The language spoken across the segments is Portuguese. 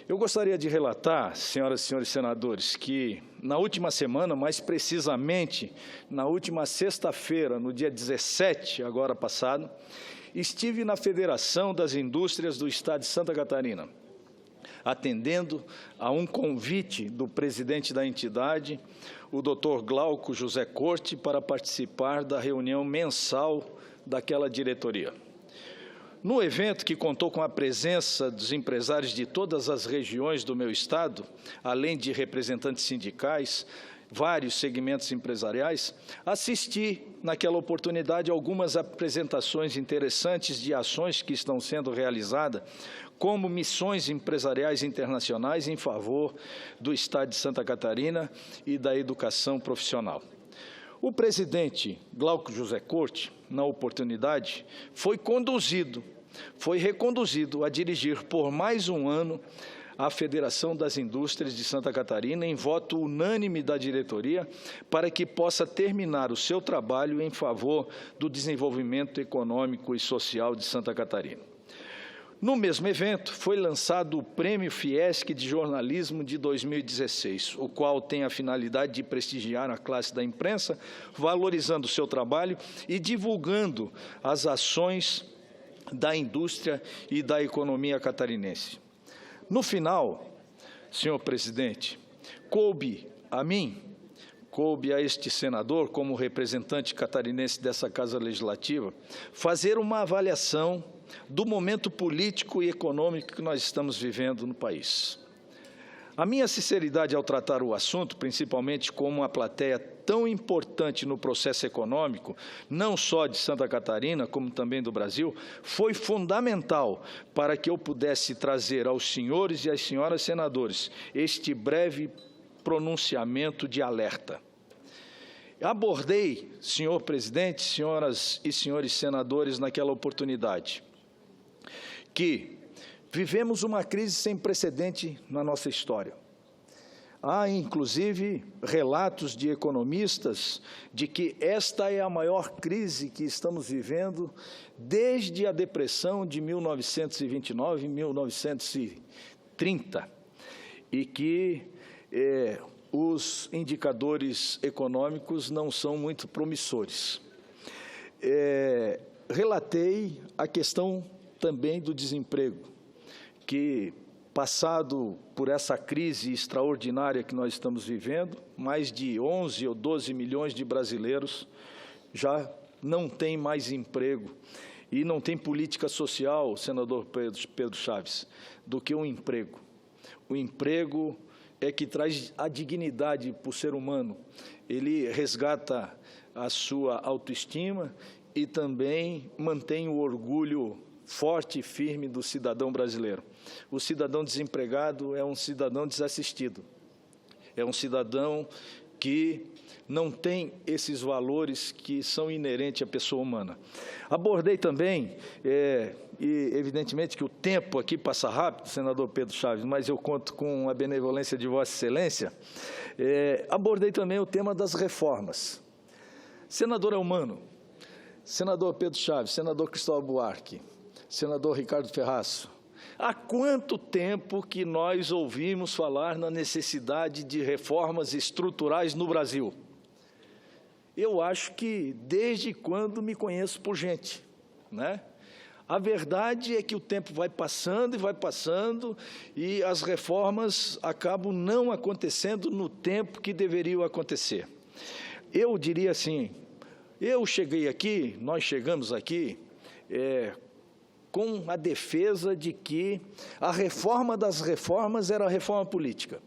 Eu gostaria de relatar, senhoras e senhores senadores, que na última semana, mais precisamente na última sexta-feira, no dia 17, agora passado, estive na Federação das Indústrias do Estado de Santa Catarina, atendendo a um convite do presidente da entidade, o Dr. Glauco José Corte, para participar da reunião mensal daquela diretoria. No evento, que contou com a presença dos empresários de todas as regiões do meu estado, além de representantes sindicais, vários segmentos empresariais, assisti, naquela oportunidade, algumas apresentações interessantes de ações que estão sendo realizadas, como missões empresariais internacionais em favor do estado de Santa Catarina e da educação profissional. O presidente Glauco José Corte, na oportunidade, foi reconduzido a dirigir por mais um ano a Federação das Indústrias de Santa Catarina, em voto unânime da diretoria, para que possa terminar o seu trabalho em favor do desenvolvimento econômico e social de Santa Catarina. No mesmo evento, foi lançado o Prêmio Fiesc de Jornalismo de 2016, o qual tem a finalidade de prestigiar a classe da imprensa, valorizando o seu trabalho e divulgando as ações da indústria e da economia catarinense. No final, senhor presidente, coube a este senador, como representante catarinense dessa Casa Legislativa, fazer uma avaliação do momento político e econômico que nós estamos vivendo no país. A minha sinceridade ao tratar o assunto, principalmente como uma plateia tão importante no processo econômico, não só de Santa Catarina, como também do Brasil, foi fundamental para que eu pudesse trazer aos senhores e às senhoras senadores este breve pronunciamento de alerta. Abordei, senhor presidente, senhoras e senhores senadores, naquela oportunidade, que vivemos uma crise sem precedente na nossa história. Há, inclusive, relatos de economistas de que esta é a maior crise que estamos vivendo desde a depressão de 1929 e 1930, e que os indicadores econômicos não são muito promissores. Relatei a questão também do desemprego, que, passado por essa crise extraordinária que nós estamos vivendo, mais de 11 ou 12 milhões de brasileiros já não têm mais emprego e não tem política social, senador Pedro Chaves, do que um emprego. O emprego é que traz a dignidade para o ser humano, ele resgata a sua autoestima e também mantém o orgulho forte e firme do cidadão brasileiro. O cidadão desempregado é um cidadão desassistido, é um cidadão que não tem esses valores que são inerentes à pessoa humana. Abordei também, e evidentemente que o tempo aqui passa rápido, senador Pedro Chaves, mas eu conto com a benevolência de Vossa Excelência, abordei também o tema das reformas. Senador Elmano, senador Pedro Chaves, senador Cristóvão Buarque, senador Ricardo Ferraço, há quanto tempo que nós ouvimos falar na necessidade de reformas estruturais no Brasil? Eu acho que desde quando me conheço por gente, né? A verdade é que o tempo vai passando e as reformas acabam não acontecendo no tempo que deveriam acontecer. Eu diria assim, nós chegamos aqui, com a defesa de que a reforma das reformas era a reforma política.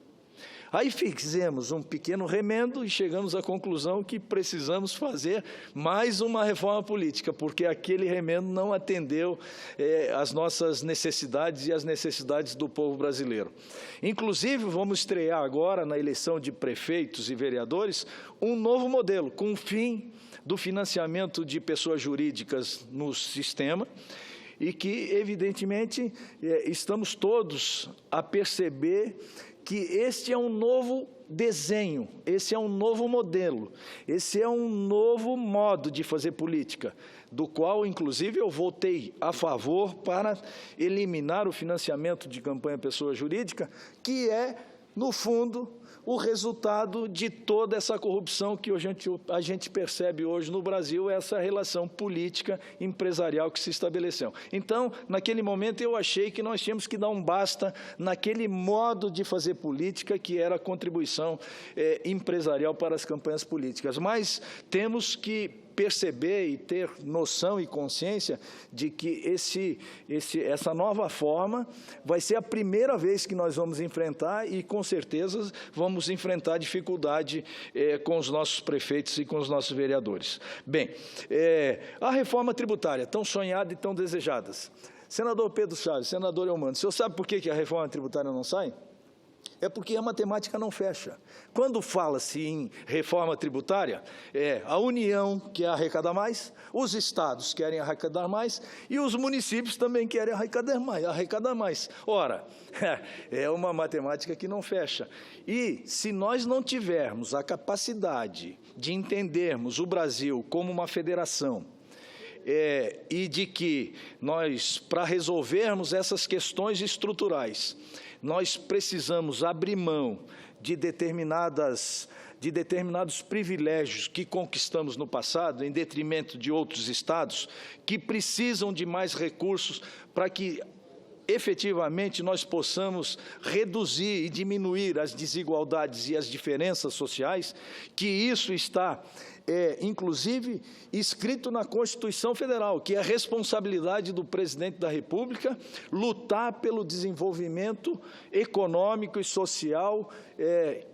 Aí fizemos um pequeno remendo e chegamos à conclusão que precisamos fazer mais uma reforma política, porque aquele remendo não atendeu às nossas necessidades e às necessidades do povo brasileiro. Inclusive, vamos estrear agora, na eleição de prefeitos e vereadores, um novo modelo, com o fim do financiamento de pessoas jurídicas no sistema, e que, evidentemente, estamos todos a perceber que este é um novo desenho, esse é um novo modelo, esse é um novo modo de fazer política, do qual, inclusive, eu votei a favor para eliminar o financiamento de campanha pessoa jurídica, que é, no fundo, o resultado de toda essa corrupção que a gente percebe hoje no Brasil, essa relação política empresarial que se estabeleceu. Então, naquele momento, eu achei que nós tínhamos que dar um basta naquele modo de fazer política que era a contribuição empresarial para as campanhas políticas. Mas temos que perceber e ter noção e consciência de que essa nova forma vai ser a primeira vez que nós vamos enfrentar e, com certeza, vamos enfrentar dificuldade com os nossos prefeitos e com os nossos vereadores. Bem, a reforma tributária, tão sonhada e tão desejada. Senador Pedro Chaves, senador Eumano, o senhor sabe por que a reforma tributária não sai? É porque a matemática não fecha. Quando fala-se em reforma tributária, a União quer arrecadar mais, os estados querem arrecadar mais e os municípios também querem arrecadar mais. Ora, é uma matemática que não fecha. E se nós não tivermos a capacidade de entendermos o Brasil como uma federação, e de que nós, para resolvermos essas questões estruturais, nós precisamos abrir mão de determinados privilégios que conquistamos no passado, em detrimento de outros estados, que precisam de mais recursos para que, efetivamente, nós possamos reduzir e diminuir as desigualdades e as diferenças sociais, que isso está inclusive, escrito na Constituição Federal, que é a responsabilidade do presidente da República lutar pelo desenvolvimento econômico e social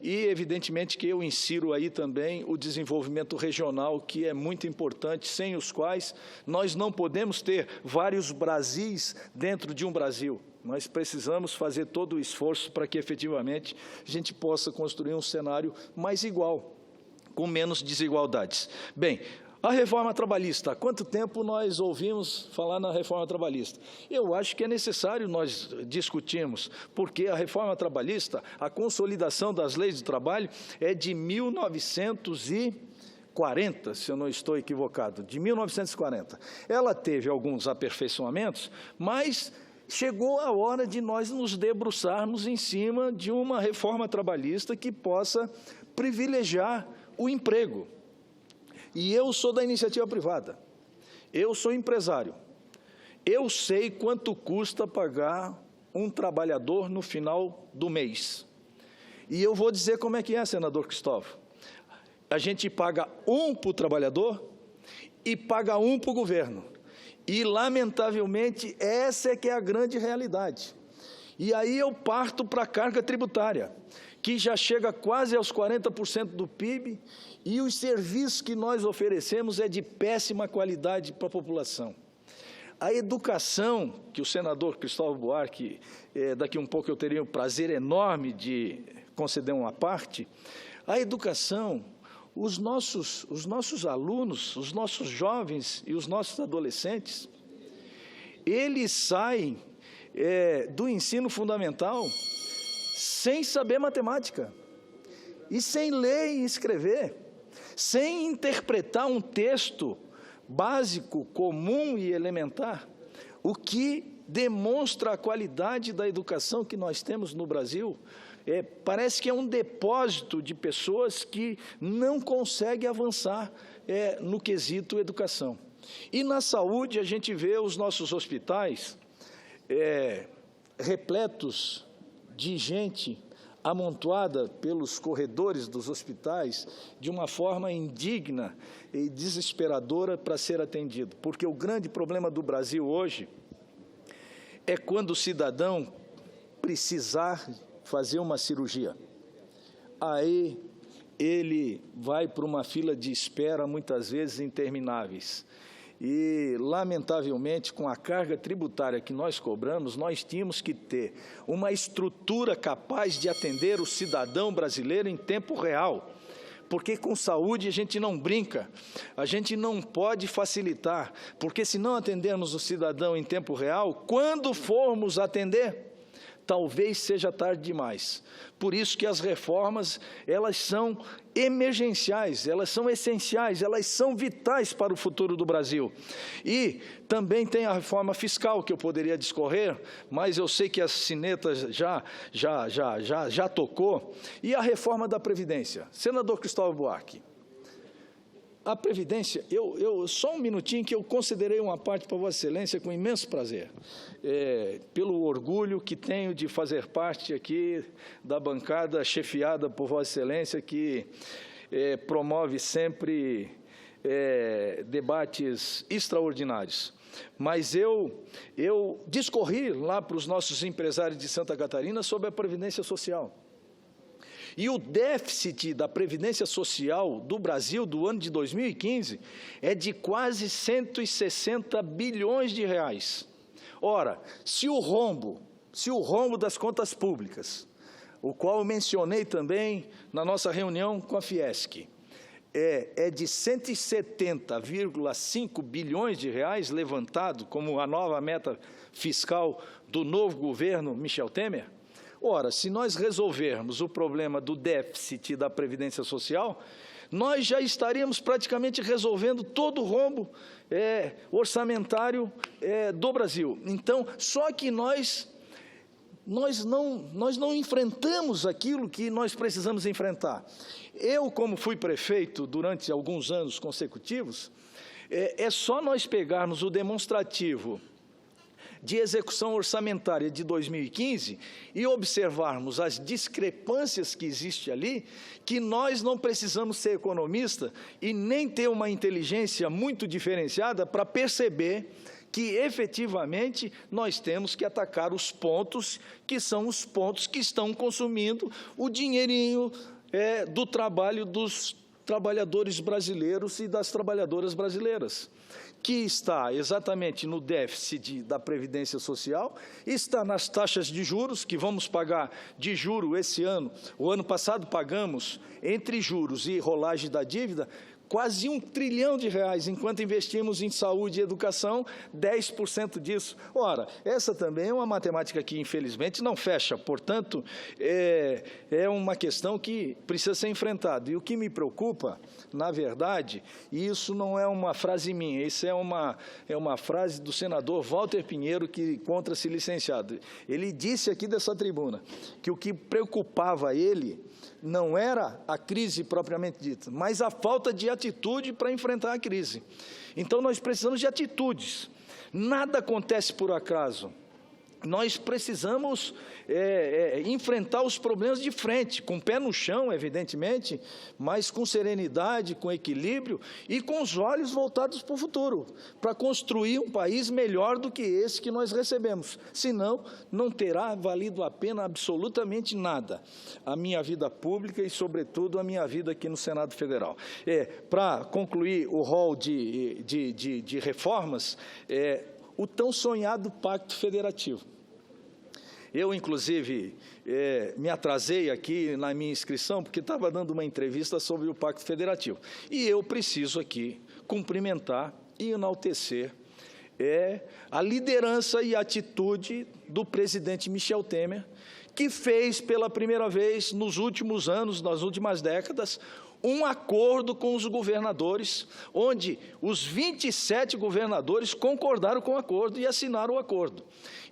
e, evidentemente, que eu insiro aí também o desenvolvimento regional, que é muito importante, sem os quais nós não podemos ter vários Brasis dentro de um Brasil. Nós precisamos fazer todo o esforço para que, efetivamente, a gente possa construir um cenário mais igual, com menos desigualdades. Bem, a reforma trabalhista, há quanto tempo nós ouvimos falar na reforma trabalhista? Eu acho que é necessário nós discutirmos, porque a reforma trabalhista, a consolidação das leis do trabalho é de 1940, se eu não estou equivocado, de 1940. Ela teve alguns aperfeiçoamentos, mas chegou a hora de nós nos debruçarmos em cima de uma reforma trabalhista que possa privilegiar o emprego. E eu sou da iniciativa privada, eu sou empresário, eu sei quanto custa pagar um trabalhador no final do mês. E eu vou dizer como é que é, senador Cristóvão. A gente paga um para o trabalhador e paga um para o governo. E, lamentavelmente, essa é que é a grande realidade. E aí eu parto para a carga tributária, que já chega quase aos 40% do PIB, e os serviços que nós oferecemos é de péssima qualidade para a população. A educação, que o senador Cristóvão Buarque, daqui um pouco eu teria o prazer enorme de conceder uma parte, a educação, os nossos alunos, os nossos jovens e os nossos adolescentes, eles saem do ensino fundamental sem saber matemática, e sem ler e escrever, sem interpretar um texto básico, comum e elementar, o que demonstra a qualidade da educação que nós temos no Brasil. Parece que é um depósito de pessoas que não conseguem avançar no quesito educação. E na saúde a gente vê os nossos hospitais repletos de gente amontoada pelos corredores dos hospitais de uma forma indigna e desesperadora para ser atendido. Porque o grande problema do Brasil hoje é quando o cidadão precisar fazer uma cirurgia. Aí ele vai para uma fila de espera, muitas vezes intermináveis. E, lamentavelmente, com a carga tributária que nós cobramos, nós tínhamos que ter uma estrutura capaz de atender o cidadão brasileiro em tempo real. Porque com saúde a gente não brinca, a gente não pode facilitar, porque se não atendermos o cidadão em tempo real, quando formos atender, talvez seja tarde demais. Por isso que as reformas, elas são emergenciais, elas são essenciais, elas são vitais para o futuro do Brasil. E também tem a reforma fiscal, que eu poderia discorrer, mas eu sei que a sineta já tocou, e a reforma da Previdência. Senador Cristóvão Buarque, a Previdência, só um minutinho que eu considerei uma parte para Vossa Excelência com imenso prazer, pelo orgulho que tenho de fazer parte aqui da bancada chefiada por Vossa Excelência, que promove sempre debates extraordinários. Mas eu discorri lá para os nossos empresários de Santa Catarina sobre a Previdência Social. E o déficit da Previdência Social do Brasil do ano de 2015 é de quase 160 bilhões de reais. Ora, se o rombo das contas públicas, o qual eu mencionei também na nossa reunião com a Fiesc, é de 170,5 bilhões de reais levantado como a nova meta fiscal do novo governo Michel Temer. Ora, se nós resolvermos o problema do déficit da Previdência Social, nós já estaríamos praticamente resolvendo todo o rombo orçamentário do Brasil. Então, só que nós não enfrentamos aquilo que nós precisamos enfrentar. Eu, como fui prefeito durante alguns anos consecutivos, é só nós pegarmos o demonstrativo de execução orçamentária de 2015 e observarmos as discrepâncias que existem ali, que nós não precisamos ser economista e nem ter uma inteligência muito diferenciada para perceber que, efetivamente, nós temos que atacar os pontos que são os pontos que estão consumindo o dinheirinho do trabalho dos trabalhadores brasileiros e das trabalhadoras brasileiras, que está exatamente no déficit da Previdência Social, está nas taxas de juros, que vamos pagar de juro esse ano. O ano passado pagamos, entre juros e rolagem da dívida, quase R$1 trilhão, enquanto investimos em saúde e educação, 10% disso. Ora, essa também é uma matemática que, infelizmente, não fecha. Portanto, é uma questão que precisa ser enfrentada. E o que me preocupa, na verdade, e isso não é uma frase minha, isso é uma frase do senador Walter Pinheiro, que encontra-se licenciado. Ele disse aqui dessa tribuna que o que preocupava ele não era a crise propriamente dita, mas a falta de atitude para enfrentar a crise. Então, nós precisamos de atitudes. Nada acontece por acaso. Nós precisamos enfrentar os problemas de frente, com o pé no chão, evidentemente, mas com serenidade, com equilíbrio e com os olhos voltados para o futuro, para construir um país melhor do que esse que nós recebemos. Senão, não terá valido a pena absolutamente nada a minha vida pública e, sobretudo, a minha vida aqui no Senado Federal. Para concluir o rol de reformas, o tão sonhado Pacto Federativo. Eu, inclusive, me atrasei aqui na minha inscrição, porque estava dando uma entrevista sobre o Pacto Federativo. E eu preciso aqui cumprimentar e enaltecer a liderança e a atitude do presidente Michel Temer, que fez pela primeira vez nos últimos anos, nas últimas décadas, um acordo com os governadores, onde os 27 governadores concordaram com o acordo e assinaram o acordo.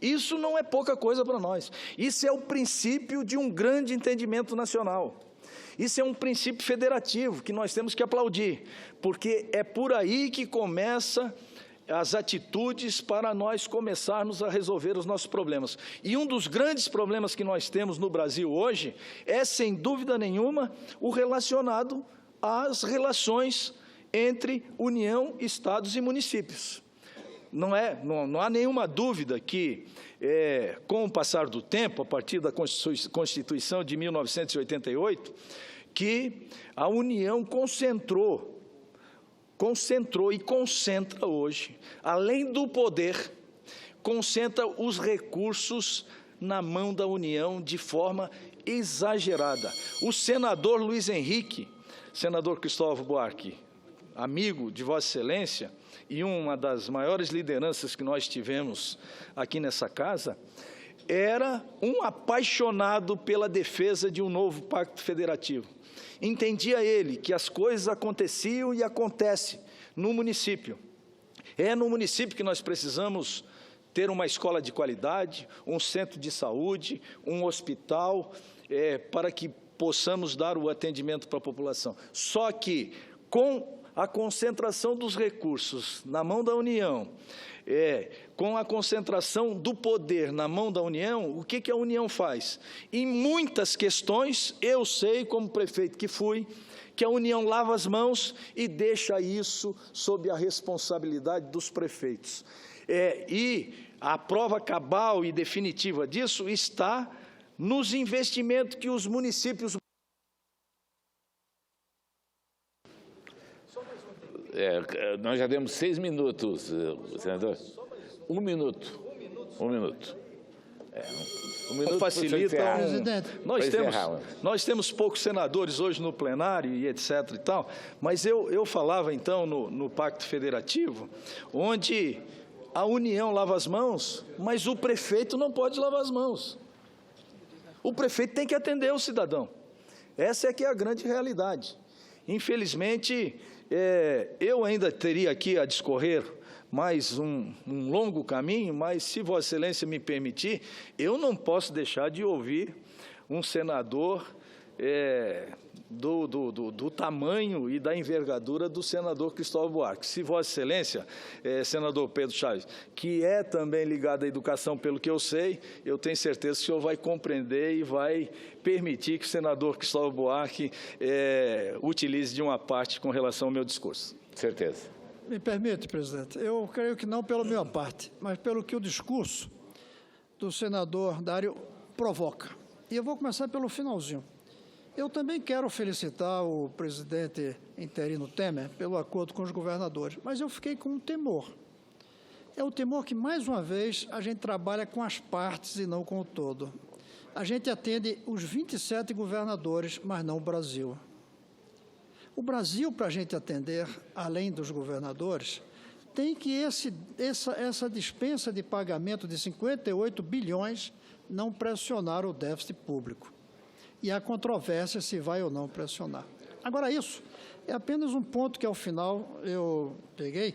Isso não é pouca coisa para nós. Isso é o princípio de um grande entendimento nacional. Isso é um princípio federativo que nós temos que aplaudir, porque é por aí que começa as atitudes para nós começarmos a resolver os nossos problemas. E um dos grandes problemas que nós temos no Brasil hoje é, sem dúvida nenhuma, o relacionado às relações entre União, Estados e municípios. Não há nenhuma dúvida que, com o passar do tempo, a partir da Constituição de 1988, que a União concentrou e concentra hoje, além do poder, concentra os recursos na mão da União de forma exagerada. O senador Luiz Henrique, senador Cristóvão Buarque, amigo de Vossa Excelência e uma das maiores lideranças que nós tivemos aqui nessa casa, era um apaixonado pela defesa de um novo pacto federativo. Entendia ele que as coisas aconteciam e acontecem no município. É no município que nós precisamos ter uma escola de qualidade, um centro de saúde, um hospital, para que possamos dar o atendimento para a população. Só que, com a concentração dos recursos na mão da União, com a concentração do poder na mão da União, o que a União faz? Em muitas questões, eu sei, como prefeito que fui, que a União lava as mãos e deixa isso sob a responsabilidade dos prefeitos. E a prova cabal e definitiva disso está nos investimentos que os municípios... Nós já demos 6 minutos, senador. 1 minuto. 1 minuto. Um minuto facilita. Presidente. Nós temos poucos senadores hoje no plenário e etc. e tal, mas eu falava então no Pacto Federativo, onde a União lava as mãos, mas o prefeito não pode lavar as mãos. O prefeito tem que atender o cidadão. Essa é que é a grande realidade. Infelizmente, eu ainda teria aqui a discorrer mais um longo caminho, mas se Vossa Excelência me permitir, eu não posso deixar de ouvir um senador do tamanho e da envergadura do senador Cristóvão Buarque. Se Vossa Excelência, senador Pedro Chaves, que é também ligado à educação, pelo que eu sei, eu tenho certeza que o senhor vai compreender e vai permitir que o senador Cristóvão Buarque utilize de uma parte com relação ao meu discurso. Certeza. Me permite, presidente, eu creio que não pela minha parte, mas pelo que o discurso do senador Dário provoca. E eu vou começar pelo finalzinho. Eu também quero felicitar o presidente interino Temer pelo acordo com os governadores, mas eu fiquei com um temor. É o temor que, mais uma vez, a gente trabalha com as partes e não com o todo. A gente atende os 27 governadores, mas não o Brasil. O Brasil, para a gente atender, além dos governadores, tem que essa dispensa de pagamento de 58 bilhões não pressionar o déficit público. E há controvérsia se vai ou não pressionar. Agora, isso é apenas um ponto que, ao final, eu peguei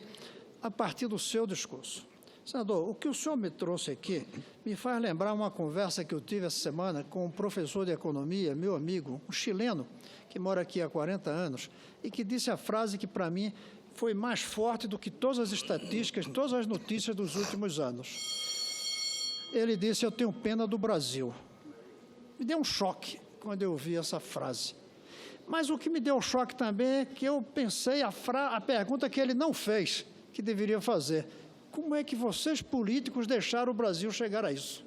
a partir do seu discurso. Senador, o que o senhor me trouxe aqui me faz lembrar uma conversa que eu tive essa semana com um professor de economia, meu amigo, um chileno, que mora aqui há 40 anos, e que disse a frase que, para mim, foi mais forte do que todas as estatísticas, todas as notícias dos últimos anos. Ele disse: eu tenho pena do Brasil. Me deu um choque quando eu ouvi essa frase. Mas o que me deu choque também é que eu pensei a pergunta que ele não fez, que deveria fazer. Como é que vocês, políticos, deixaram o Brasil chegar a isso?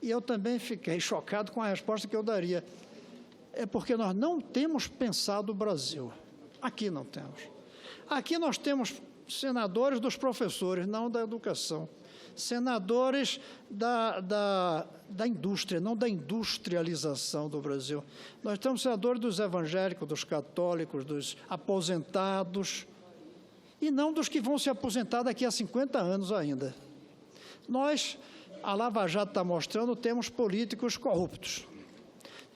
E eu também fiquei chocado com a resposta que eu daria. É porque nós não temos pensado o Brasil. Aqui não temos. Aqui nós temos senadores dos professores, não da educação. Senadores da indústria, não da industrialização do Brasil. Nós temos senadores dos evangélicos, dos católicos, dos aposentados, e não dos que vão se aposentar daqui a 50 anos ainda. Nós, a Lava Jato está mostrando, temos políticos corruptos.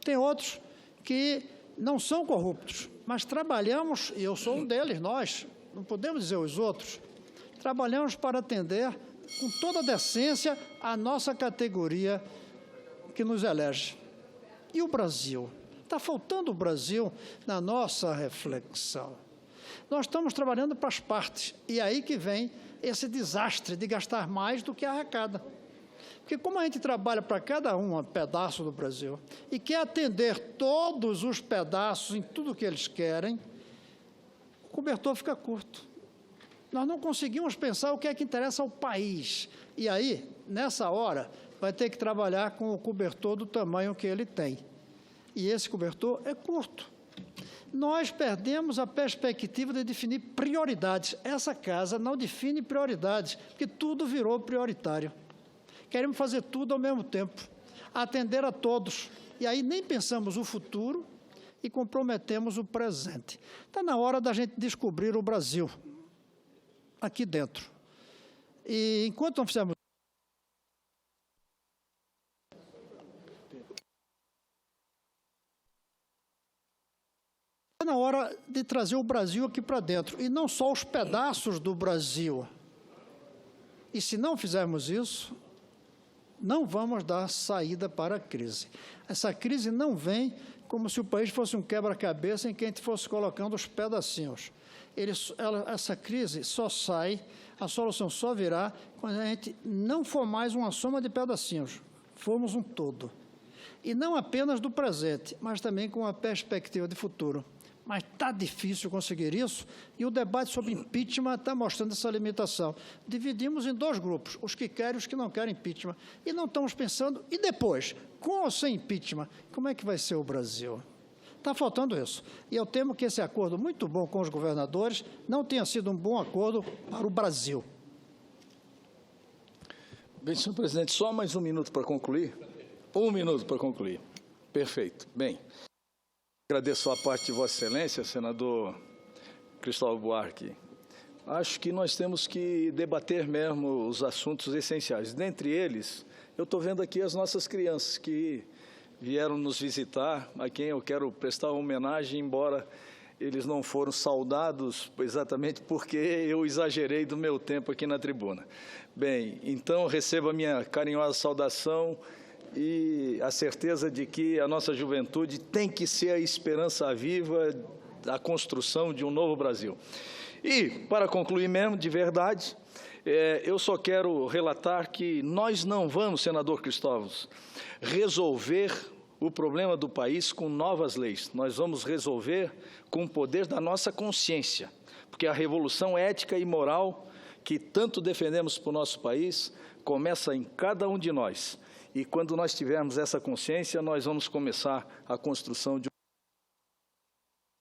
Tem outros que não são corruptos, mas trabalhamos, e eu sou um deles, nós, não podemos dizer os outros, trabalhamos para atender com toda a decência a nossa categoria que nos elege. E o Brasil? Está faltando o Brasil na nossa reflexão. Nós estamos trabalhando para as partes, e aí que vem esse desastre de gastar mais do que arrecada. Porque como a gente trabalha para cada um pedaço do Brasil e quer atender todos os pedaços em tudo que eles querem, o cobertor fica curto. Nós não conseguimos pensar o que é que interessa ao país. E aí, nessa hora, vai ter que trabalhar com o cobertor do tamanho que ele tem. E esse cobertor é curto. Nós perdemos a perspectiva de definir prioridades. Essa casa não define prioridades, porque tudo virou prioritário. Queremos fazer tudo ao mesmo tempo, atender a todos. E aí nem pensamos o futuro e comprometemos o presente. Está na hora da gente descobrir o Brasil aqui dentro. E enquanto não fizermos na hora de trazer o Brasil aqui para dentro, e não só os pedaços do Brasil. E se não fizermos isso, não vamos dar saída para a crise. Essa crise não vem como se o país fosse um quebra-cabeça em que a gente fosse colocando os pedacinhos. Essa crise só sai, a solução só virá quando a gente não for mais uma soma de pedacinhos, formos um todo. E não apenas do presente, mas também com uma perspectiva de futuro. Mas está difícil conseguir isso, e o debate sobre impeachment está mostrando essa limitação. Dividimos em dois grupos, os que querem e os que não querem impeachment. E não estamos pensando, e depois, com ou sem impeachment, como é que vai ser o Brasil? Está faltando isso. E eu temo que esse acordo muito bom com os governadores não tenha sido um bom acordo para o Brasil. Bem, senhor presidente, só mais um minuto para concluir. Um minuto para concluir. Perfeito. Bem, agradeço a parte de Vossa Excelência, senador Cristóvão Buarque. Acho que nós temos que debater mesmo os assuntos essenciais. Dentre eles, eu estou vendo aqui as nossas crianças que vieram nos visitar, a quem eu quero prestar homenagem, embora eles não foram saudados exatamente porque eu exagerei do meu tempo aqui na tribuna. Bem, então receba a minha carinhosa saudação e a certeza de que a nossa juventude tem que ser a esperança viva da construção de um novo Brasil. E, para concluir mesmo, de verdade, eu só quero relatar que nós não vamos, senador Cristóvão, resolver o problema do país com novas leis. Nós vamos resolver com o poder da nossa consciência, porque a revolução ética e moral que tanto defendemos para o nosso país começa em cada um de nós. E quando nós tivermos essa consciência, nós vamos começar a construção de